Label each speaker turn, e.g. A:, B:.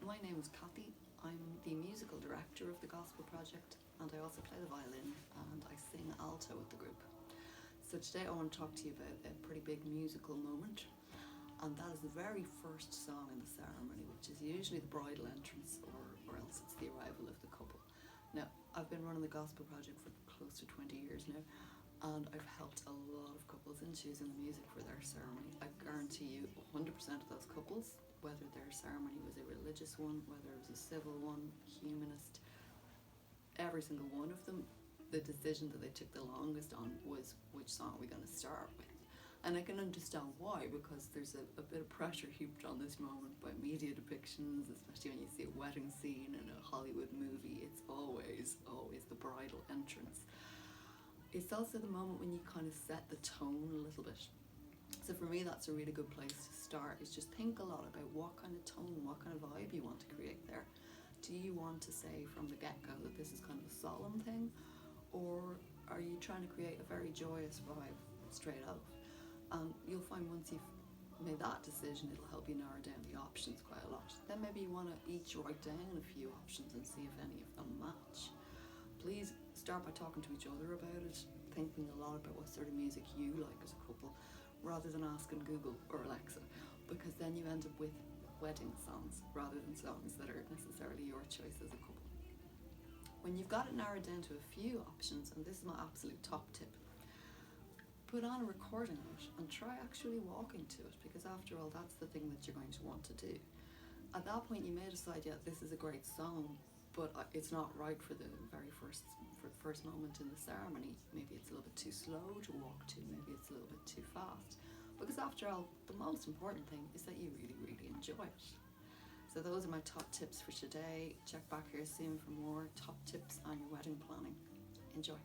A: My name is Cathy. I'm the musical director of the Gospel Project, and I also play the violin and I sing alto with the group. So today I want to talk to you about a pretty big musical moment, and that is the very first song in the ceremony, which is usually the bridal entrance or else it's the arrival of the couple. Now, I've been running the Gospel Project for close to 20 years now, and I've helped a lot of couples in choosing the music for their ceremony. I guarantee you 100% of those couples, whether their ceremony was a religious one, whether it was a civil one, humanist, every single one of them, the decision that they took the longest on was which song are we going to start with. And I can understand why, because there's a bit of pressure heaped on this moment by media depictions, especially when you see a wedding scene in a Hollywood movie. It's always the bridal entrance. It's also the moment when you kind of set the tone a little bit. So for me, that's a really good place to start, is just think a lot about what kind of tone, what kind of vibe you want to create there. Do you want to say from the get-go that this is kind of a solemn thing, or are you trying to create a very joyous vibe straight out? You'll find once you've made that decision, it'll help you narrow down the options quite a lot. Then maybe you want to each write down a few options and see if any of them match. Please start by talking to each other about it, thinking a lot about what sort of music you like as a couple, rather than asking Google or Alexa, because then you end up with wedding songs rather than songs that are necessarily your choice as a couple. When you've got it narrowed down to a few options, and this is my absolute top tip, put on a recording of it and try actually walking to it, because after all, that's the thing that you're going to want to do. At that point, you may decide, yeah, this is a great song, but it's not right for the first moment in the ceremony. Maybe it's a little bit too slow to walk to, maybe it's a little bit too fast. Because after all, the most important thing is that you really, really enjoy it. So those are my top tips for today. Check back here soon for more top tips on your wedding planning. Enjoy.